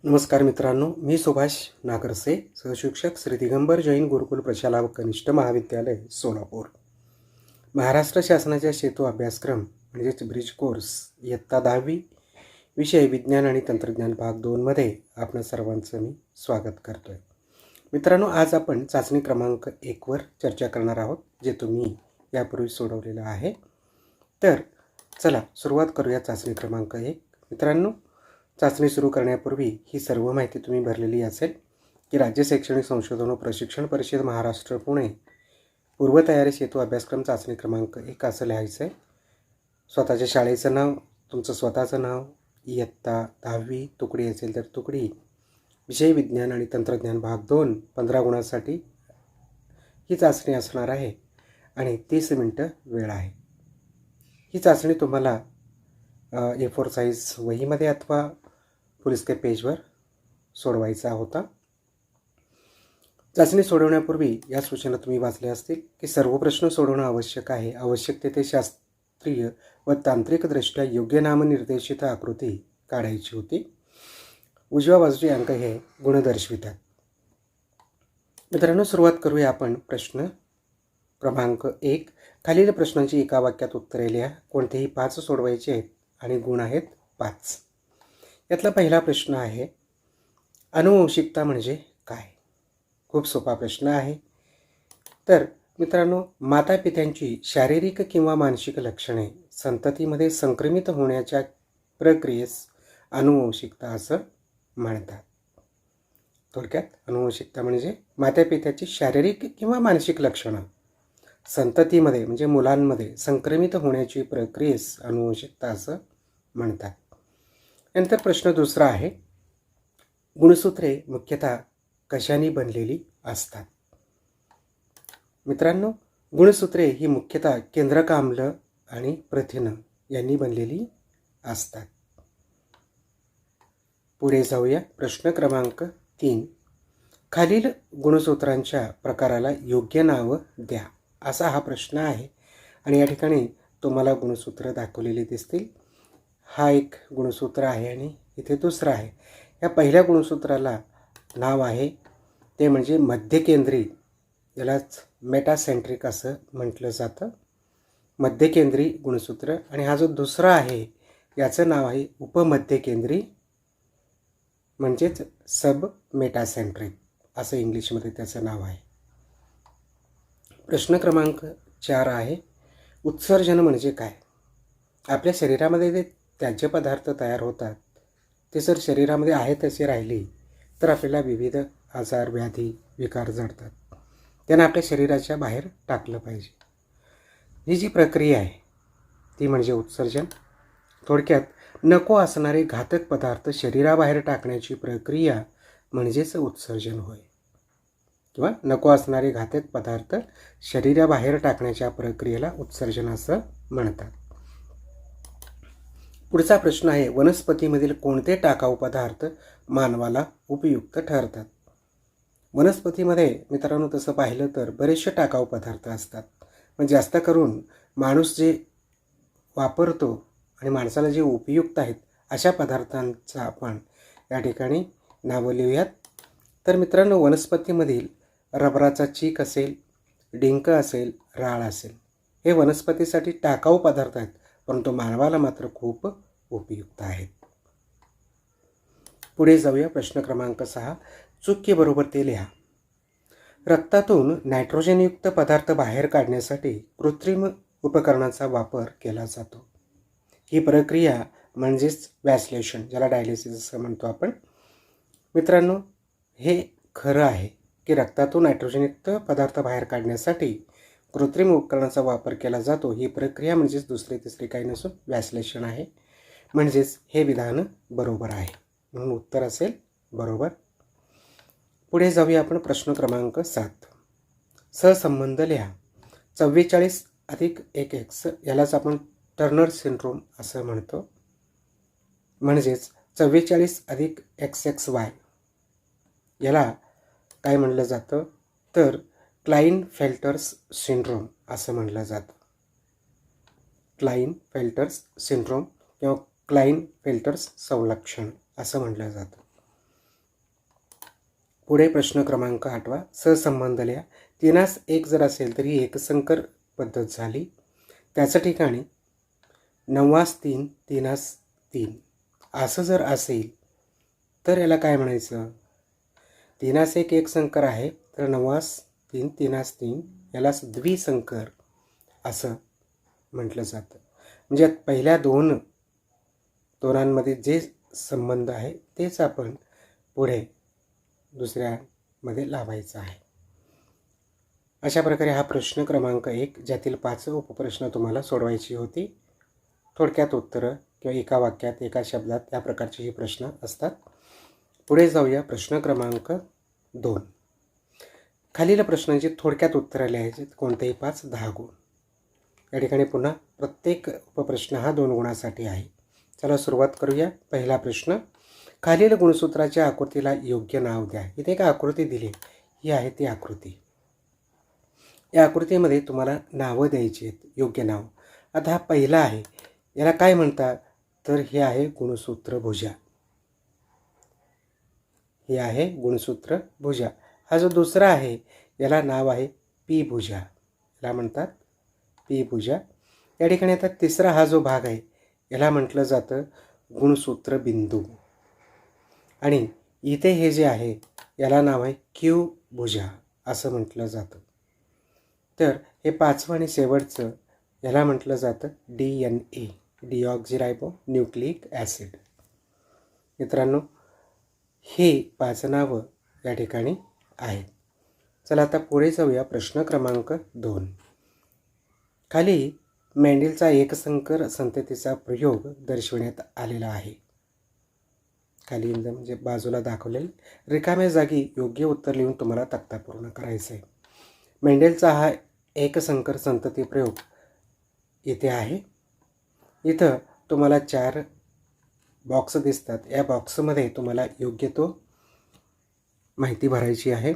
नमस्कार मित्रांनो, मी सुभाष नागरसे, सहशिक्षक श्री दिगंबर जैन गुरुकुल प्रशाला व कनिष्ठ महाविद्यालय सोलापूर. महाराष्ट्र शासनाच्या सेतू अभ्यासक्रम म्हणजेच ब्रिज कोर्स इयत्ता 10वी विषय विज्ञान आणि तंत्रज्ञान भाग 2मध्ये आपणा सर्वांचं मी स्वागत करतो आहे. मित्रांनो, आज आपण चाचणी क्रमांक 1वर चर्चा करणार आहोत, जे तुम्ही यापूर्वी सोडवलेलं आहे. तर चला सुरुवात करूया चाचणी क्रमांक 1. मित्रांनो, चाचणी सुरू करण्यापूर्वी ही सर्व माहिती तुम्ही भरलेली असेल की राज्य शैक्षणिक संशोधन व प्रशिक्षण परिषद महाराष्ट्र पुणे पूर्वतयारी सेतू अभ्यासक्रम चाचणी क्रमांक 1 असं लिहायचं आहे. स्वतःच्या शाळेचं नाव, तुमचं स्वतःचं नाव, इयत्ता 10वी, तुकडी असेल तर तुकडी, विषय विज्ञान आणि तंत्रज्ञान भाग 2, 15 गुणांसाठी ही चाचणी असणार आहे आणि 30 मिनटं वेळ आहे. ही चाचणी तुम्हाला A4 साईज वहीमध्ये अथवा फुलस्केप पेजवर सोडवायचा होता. चाचणी सोडवण्यापूर्वी या सूचना तुम्ही वाचल्या असतील की सर्व प्रश्न सोडवणं आवश्यक आहे. आवश्यक तेथे शास्त्रीय व तांत्रिकदृष्ट्या योग्य नामनिर्देशित आकृती काढायची होती. उजव्या बाजूचे अंक हे गुण दर्शवितात. मित्रांनो, सुरुवात करूया आपण प्रश्न क्रमांक 1. खालील प्रश्नांची एका वाक्यात उत्तरे लिहा. कोणतेही 5 सोडवायचे आहेत आणि गुण आहेत 5. यातला पहिला प्रश्न आहे, अनुवंशिकता म्हणजे काय? खूप सोपा प्रश्न आहे. तर मित्रांनो, मातापित्यांची शारीरिक किंवा मानसिक लक्षणे संततीमध्ये संक्रमित होण्याच्या प्रक्रियेस अनुवंशिकता असं म्हणतात. थोडक्यात अनुवंशिकता म्हणजे मातापित्याची शारीरिक किंवा मानसिक लक्षणं संततीमध्ये म्हणजे मुलांमध्ये संक्रमित होण्याची प्रक्रियेस अनुवंशिकता असं म्हणतात. नंतर प्रश्न दुसरा आहे, गुणसूत्रे मुख्यतः कशाने बनलेली असतात? मित्रांनो, गुणसूत्रे ही मुख्यतः केंद्रक आम्ल आणि प्रथिन यांनी बनलेली असतात. पुढे जाऊया. प्रश्न क्रमांक 3. खालील गुणसूत्रांच्या प्रकाराला योग्य नाव द्या, असा हा प्रश्न आहे. आणि या ठिकाणी तुम्हाला गुणसूत्र दाखवलेली दिसतील. हा एक गुणसूत्र आहे आणि इथे दुसरा आहे. या पहिल्या गुणसूत्राला नाव आहे ते म्हणजे मध्यकेंद्री, यालाच मेटासेंट्रिक असं म्हटलं जातं. मध्यकेंद्री गुणसूत्र. आणि हा जो दुसरा आहे याचं नाव आहे उपमध्यकेंद्री म्हणजेच सब मेटासेंट्रिक असं इंग्लिशमध्ये त्याचं नाव आहे. प्रश्न क्रमांक 4 आहे, उत्सर्जन म्हणजे काय? आपल्या शरीरामध्ये जे त्याज्य पदार्थ तयार होतात ते जर शरीरामध्ये आहे तसे राहिले तर आपल्याला विविध आजार, व्याधी, विकार जडतात. त्यांना आपल्या शरीराच्या बाहेर टाकलं पाहिजे. ही जी प्रक्रिया आहे ती म्हणजे उत्सर्जन. थोडक्यात नको असणारे घातक पदार्थ शरीराबाहेर टाकण्याची प्रक्रिया म्हणजेच उत्सर्जन होय, किंवा नको असणारे घातक पदार्थ शरीराबाहेर टाकण्याच्या प्रक्रियेला उत्सर्जन असं म्हणतात. पुढचा प्रश्न आहे, वनस्पतीमधील कोणते टाकाऊ पदार्थ मानवाला उपयुक्त ठरतात? वनस्पतीमध्ये मित्रांनो तसं पाहिलं तर बरेचसे टाकाऊ पदार्थ असतात, पण जास्त करून माणूस जे वापरतो आणि माणसाला जे उपयुक्त आहेत अशा पदार्थांचा आपण या ठिकाणी नावं लिहूयात. तर मित्रांनो, वनस्पतीमधील रबराचा चीक असेल, डिंक असेल, राळ असेल, हे वनस्पतीसाठी टाकाऊ पदार्थ आहेत, परंतु मानवाला मात्र खूप उपयुक्त आहेत. पुढे जाऊया. प्रश्न क्रमांक 6. चूक बरोबर ते लिहा. रक्तातून नायट्रोजनयुक्त पदार्थ बाहेर काढण्यासाठी कृत्रिम उपकरणाचा वापर केला जातो. ही प्रक्रिया म्हणजेच व्हॅस्युलेशन, ज्याला डायलिसिस असं म्हणतो आपण. मित्रांनो, हे खरं आहे की रक्तातून नायट्रोजनयुक्त पदार्थ बाहेर काढण्यासाठी कृत्रिम उपकरणाचा वापर केला जातो. ही प्रक्रिया म्हणजेच दुसरी तिसरी काही नसून व्हॅस्युलेशन आहे. म्हणजेच हे विधान बरोबर आहे, म्हणून उत्तर असेल बरोबर. पुढे जाऊया आपण. प्रश्न क्रमांक 7. सहसंबंध लिहा. 44 अधिक 1x यालाच आपण टर्नर सिंड्रोम असं म्हणतो. म्हणजेच 44 अधिक XXY याला काय म्हणलं जातं तर क्लाइनफेल्टर्स सिंड्रोम असं म्हणलं जातं. क्लाइनफेल्टर्स सिंड्रोम किंवा क्लाइनफेल्टर्स संलक्षण असं म्हटलं जातं. पुढे प्रश्न क्रमांक 8 सहसंबंध लिहा. 3 जर असेल तर ही एकसंकर पद्धत झाली. त्याचं ठिकाणी 9 3 असं जर असेल तर याला काय म्हणायचं? 3 एकसंकर आहे तर 9 यालाच द्विसंकर असं म्हटलं जातं. म्हणजे पहिल्या दोनांमध्ये जे संबंध आहे तेच आपण पुढे दुसऱ्यामध्ये लावायचं आहे. अशा प्रकारे हा प्रश्न क्रमांक 1 ज्यातील 5 उपप्रश्न तुम्हाला सोडवायची होती. थोडक्यात उत्तरं किंवा एका वाक्यात एका शब्दात या प्रकारचे हे प्रश्न असतात. पुढे जाऊया. प्रश्न क्रमांक 2. खालील प्रश्नांची थोडक्यात उत्तरं लिहायची. कोणतेही 5 10 गुण. या ठिकाणी पुन्हा प्रत्येक उपप्रश्न हा 2 गुणासाठी आहे. चला सुरुवात करूया. पहिला प्रश्न. खालील गुणसूत्राच्या आकृतीला योग्य नाव द्या. इथे एक आकृती दिली, ही आहे ती आकृती. या आकृतीमध्ये तुम्हाला नावं द्यायची आहेत, योग्य नाव. आता हा पहिला आहे, याला काय म्हणतात तर हे आहे गुणसूत्र भुजा. हे आहे गुणसूत्र भुजा. हा जो दुसरा आहे याला नाव आहे पी भुजा, याला म्हणतात पी भुजा. या ठिकाणी आता तिसरा हा जो भाग आहे याला म्हटलं जातं गुणसूत्र बिंदू. आणि इथे हे जे आहे याला नाव आहे क्यू भुजा असं म्हटलं जातं. तर हे 5वं आणि शेवटचं याला म्हटलं जातं DNA, डिऑक्झिरायबो न्यूक्लिक ॲसिड. मित्रांनो, हे 5 नावं या ठिकाणी आहेत. चला आता पुढे जाऊया. प्रश्न क्रमांक 2. खाली मेंडेलचा एकसंकर संततीचा प्रयोग दर्शविण्यात आलेला आहे. खाली म्हणजे बाजूला दाखवलेले रिकाम्या जागी योग्य उत्तर लिहून तुम्हाला तक्ता पूर्ण करायचं आहे. मेंडेलचा हा एकसंकर संतती प्रयोग इथे आहे. इथं तुम्हाला 4 बॉक्स दिसतात. या बॉक्समध्ये तुम्हाला योग्य तो माहिती भरायची आहे.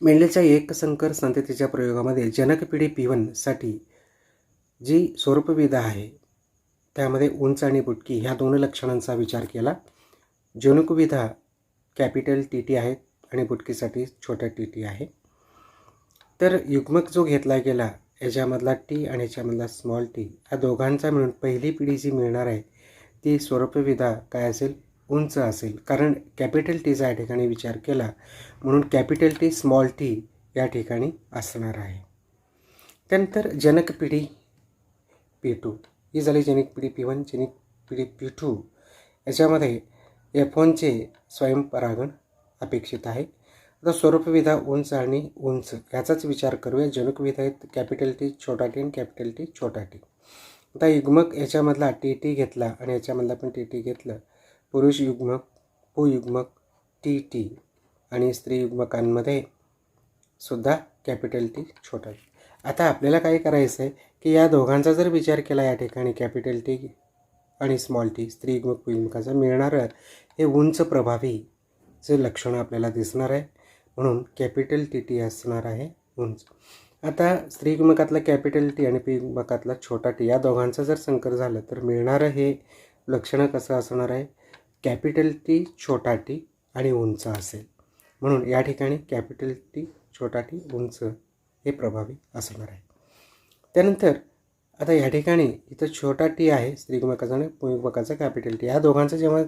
मेंडेलच्या एकसंकर संततीच्या प्रयोगामध्ये जनक पिढी P1 साठी जी स्वरूपविधा आहे त्यामध्ये उंच आणि बुटकी ह्या 2 लक्षणांचा विचार केला. जनुकविधा कॅपिटल TT आहेत आणि बुटकीसाठी छोट्या TT आहे. तर युग्मक जो घेतला गेला याच्यामधला T आणि याच्यामधला स्मॉल t या दोघांचा मिळून पहिली पिढी जी मिळणार आहे ती स्वरूपविधा काय असेल? उंच असेल. कारण कॅपिटल Tचा या ठिकाणी विचार केला म्हणून कॅपिटल T स्मॉल t या ठिकाणी असणार आहे. त्यानंतर जनक पिढी P2 ही झाली जनक पिढी P1. जनक पिढी P2 याच्यामध्ये F1चे स्वयंपरागण अपेक्षित आहे. आता स्वरूपविधा उंच आणि उंच याचाच विचार करूया. जनुकविधा आहेत कॅपिटल T छोटा t आणि कॅपिटल T छोटा t. आता युग्मक याच्यामधला TT घेतला आणि याच्यामधला पण TT घेतलं. पुरुष युग्मक पुयुग्मक TT आणि स्त्री युग्मकांमध्ये सुद्धा कॅपिटल T छोटा t. आता आपल्याला काय करायचं आहे की या दोघांचा जर विचार केला या ठिकाणी कॅपिटल T आणि स्मॉल t स्त्री युग्मक पुयुग्मकाचं मिळणारं हे उंच प्रभावी जे लक्षणं आपल्याला दिसणार आहे म्हणून कॅपिटल TT असणार आहे उंच. आता स्त्री युग्मकातला कॅपिटल T आणि पुयुग्मकातला छोटा t या दोघांचं जर संकर झालं तर मिळणारं हे लक्षणं कसं असणार आहे? कॅपिटल T छोटा t आणि उंच असेल. म्हणून या ठिकाणी कॅपिटल T छोटा t उंच हे प्रभावी असणार आहे. त्यानंतर आता या ठिकाणी इथं छोटा t आहे स्त्रीयुग्मकाचा आणि पुयुग्मकाचा कॅपिटल T. या दोघांचं जेव्हा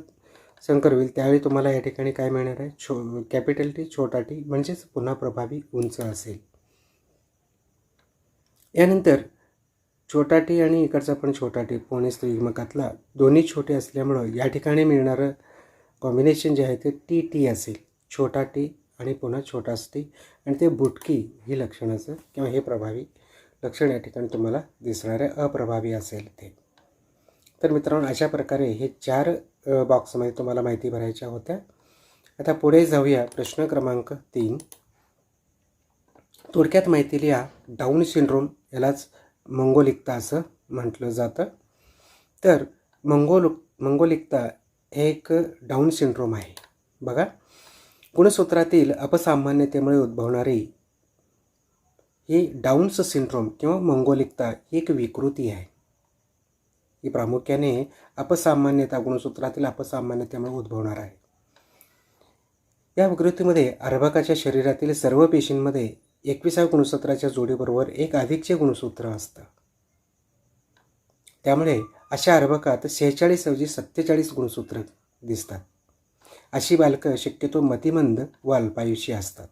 संकर होईल त्यावेळी तुम्हाला या ठिकाणी काय मिळणार आहे? कॅपिटल T छोटा t म्हणजेच पुन्हा प्रभावी उंच असेल. यानंतर छोटा t आणि इकडचा पण छोटा t पुणे स्त्रीयुग्मकातला दोन्ही छोटे असल्यामुळं या ठिकाणी मिळणारं कॉम्बिनेशन जे आहे ते TT असेल. छोटा t आणि पुन्हा छोटाच t आणि ते बुटकी ही लक्षणाचं किंवा हे प्रभावी लक्षण या ठिकाणी तुम्हाला दिसणारे अप्रभावी असेल ते. तर मित्रांनो, अशा प्रकारे हे 4 बॉक्समध्ये तुम्हाला माहिती भरायच्या होत्या. आता पुढे जाऊया. प्रश्न क्रमांक 3. थोडक्यात माहिती लिहा. डाऊन सिंड्रोम यालाच मंगोलिकता असं म्हटलं जातं. तर मंगोलिकता हे एक डाऊन सिंड्रोम आहे. बघा, गुणसूत्रातील अपसामान्यतेमुळे उद्भवणारी ही डाऊन्स सिंड्रोम किंवा मंगोलिकता ही एक विकृती आहे. ही प्रामुख्याने अपसामान्यता गुणसूत्रातील अपसामान्यतेमुळे उद्भवणार आहे. या विकृतीमध्ये अर्भकाच्या शरीरातील सर्व पेशींमध्ये 21व्या गुणसूत्राच्या जोडीबरोबर एक अधिकचे गुणसूत्र असतं. त्यामुळे अशा अर्भकात 46 ऐवजी 47 गुणसूत्र दिसतात. अशी बालकं शक्यतो मतिमंद व अल्पायुषी असतात.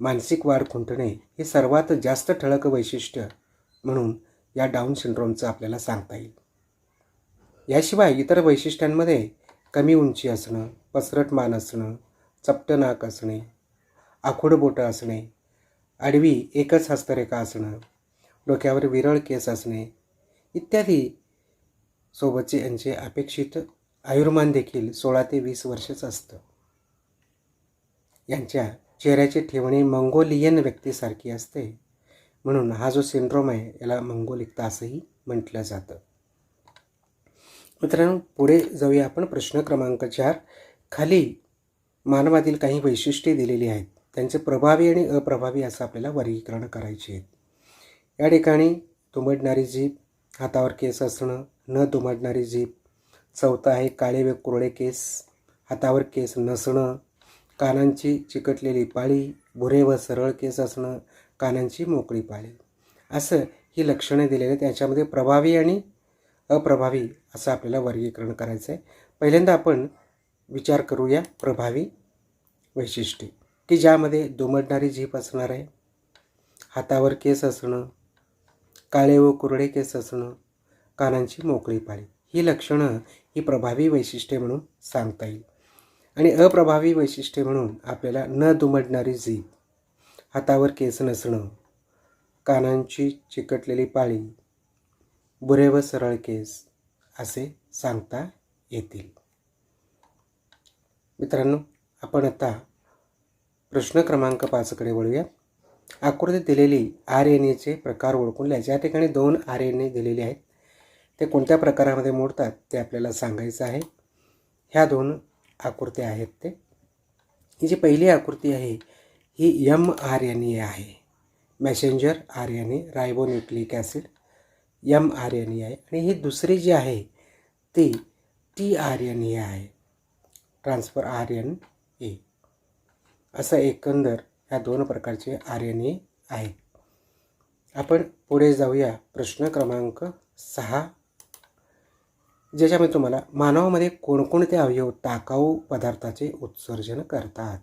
मानसिक वाढ खुंटणे हे सर्वात जास्त ठळक वैशिष्ट्य म्हणून या डाऊन सिंड्रोमचं आपल्याला सांगता येईल. याशिवाय इतर वैशिष्ट्यांमध्ये कमी उंची असणं, पसरट मान असणं, चपटं नाक असणे, आखूड बोटं असणे, आडवी एकच हस्तरेखा असणं, डोक्यावर विरळ केस असणे इत्यादी सोबतचे यांचे अपेक्षित आयुर्मान देखील 16 ते 20 वर्षच असतं. यांच्या चेहऱ्याची ठेवणी मंगोलियन व्यक्तीसारखी असते, म्हणून हा जो सिंड्रोम आहे याला मंगोलिकता असंही म्हटलं जातं. मित्रांनो, पुढे जाऊया आपण. प्रश्न क्रमांक 4. खाली मानवातील काही वैशिष्ट्ये दिलेली आहेत. त्यांचे प्रभावी आणि अप्रभावी असं आपल्याला वर्गीकरण करायचे आहेत. या ठिकाणी दुमडणारी जीभ, हातावर केस असणं, न दुमडणारी जीभ. चौथा आहे काळे व कुरळे केस, हातावर केस नसणं, कानांची चिकटलेली पाळी, भुरे व सरळ केस असणं, कानांची मोकळी पाळी. असं ही लक्षणे दिलेली आहेत. त्याच्यामध्ये प्रभावी आणि अप्रभावी असं आपल्याला वर्गीकरण करायचं आहे. पहिल्यांदा आपण विचार करूया प्रभावी वैशिष्ट्ये, की ज्यामध्ये दुमडणारी जीभ असणार आहे, हातावर केस असणं, काळे व कुरळे केस असणं, कानांची मोकळी पाळी. ही लक्षणं ही प्रभावी वैशिष्ट्ये म्हणून सांगता येईल. आणि अप्रभावी वैशिष्ट्ये म्हणून आपल्याला न दुमडणारी जीभ, हातावर केस नसणं, कानांची चिकटलेली पाळी, बुरे व सरळ केस असे सांगता येतील. मित्रांनो, आपण आता प्रश्न क्रमांक 5कडे वळूया. आकृतीत दिलेली RNAचे प्रकार ओळखून लिहायचे. या ठिकाणी 2 RNA दिलेले आहेत. ते कोणत्या प्रकारामध्ये मोडतात ते आपल्याला सांगायचं आहे. ह्या 2 आकृत्या आहेत ते. ही जी पहिली आकृती आहे ही mRNA आहे, मेसेंजर RNA, रायबोन्यूक्लिक ॲसिड mRNA आहे. आणि ही दुसरी जी आहे ती tRNA आहे, ट्रान्सफर RNA. असं एकंदर ह्या 2 प्रकारचे RNA आहेत. आपण पुढे जाऊया. प्रश्न क्रमांक 6, ज्याच्यामध्ये तुम्हाला मानवामध्ये कोणकोणते अवयव टाकाऊ पदार्थाचे उत्सर्जन करतात.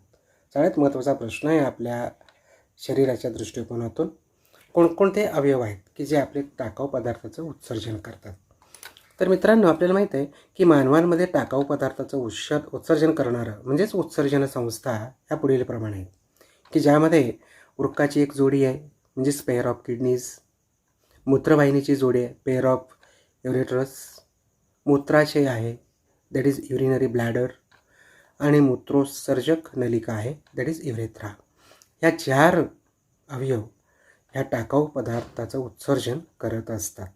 सगळ्यात महत्त्वाचा प्रश्न आहे आपल्या शरीराच्या दृष्टिकोनातून. कोणकोणते अवयव आहेत की जे आपले टाकाऊ पदार्थाचं उत्सर्जन करतात. तर मित्रांनो, आपल्याला माहीत आहे की मानवांमध्ये टाकाऊ पदार्थाचं उत्सर्जन करणारं म्हणजेच उत्सर्जन संस्था ह्या पुढीलप्रमाणे आहेत, की ज्यामध्ये वृक्काची एक जोडी आहे म्हणजेच पेअर ऑफ किडनीज, मूत्रवाहिनीची जोडी आहे पेअर ऑफ युरेट्रस, मूत्राशय आहे दॅट इज युरिनरी ब्लॅडर, आणि मूत्रोत्सर्जक नलिका आहे दॅट इज युरेथ्रा. ह्या 4 अवयव ह्या टाकाऊ पदार्थाचं उत्सर्जन करत असतात.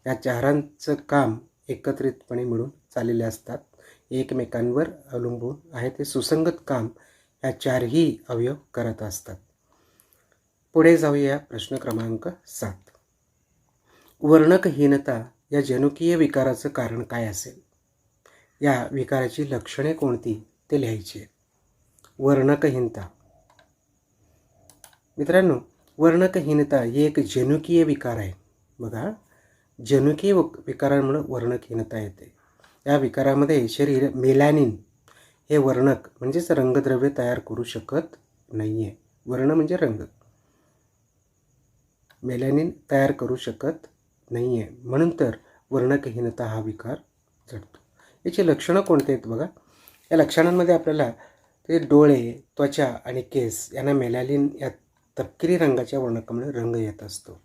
या 4चं काम एकत्रितपणे मिळून चाललेले असतात, एकमेकांवर अवलंबून आहे. ते सुसंगत काम ह्या 4ही अवयव करत असतात. पुढे जाऊया. प्रश्न क्रमांक 7. वर्णकहीनता या जनुकीय विकाराचं कारण काय असेल? या विकाराची लक्षणे कोणती ते लिहायची. वर्णकहीनता. मित्रांनो, वर्णकहीनता ही एक जनुकीय विकार आहे. बघा, जनुकीय विकारांमुळे वर्णकहीनता येते. या विकारामध्ये शरीर मेलॅनिन हे वर्णक म्हणजेच रंगद्रव्य तयार करू शकत नाही आहे. वर्ण म्हणजे रंग. मेलॅनिन तयार करू शकत नाही आहे, म्हणून तर वर्णकहीनता हा विकार जडतो. याची लक्षणं कोणती आहेत बघा. या लक्षणांमध्ये आपल्याला ते डोळे, त्वचा आणि केस यांना मेलॅनिन या तपकिरी रंगाच्या वर्णकामुळे रंग येत असतो.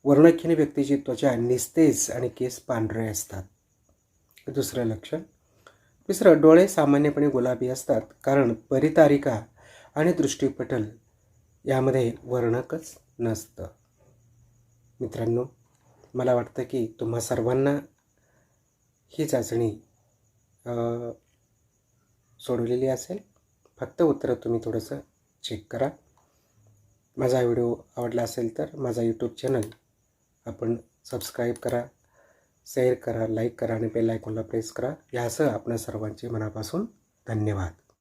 वर्णकहीन व्यक्तीची त्वचा निस्तेज आणि केस पांढरे असतात. दुसरं लक्षण. तिसरं, डोळे सामान्यपणे गुलाबी असतात कारण परितारिका आणि दृष्टीपटल यामध्ये वर्णकच नसतं. मित्रांनो, मला वाटतं की तुम्हा सर्वांना ही चाचणी सोडवलेली असेल. फक्त उत्तरं तुम्ही थोडंसं चेक करा. माझा व्हिडिओ आवडला असेल तर माझा यूट्यूब चॅनल आपण सबस्क्राईब करा, शेअर करा, लाईक करा आणि बेल आयकॉनला प्रेस करा. यासह आपणा सर्वांचे मनापासून धन्यवाद.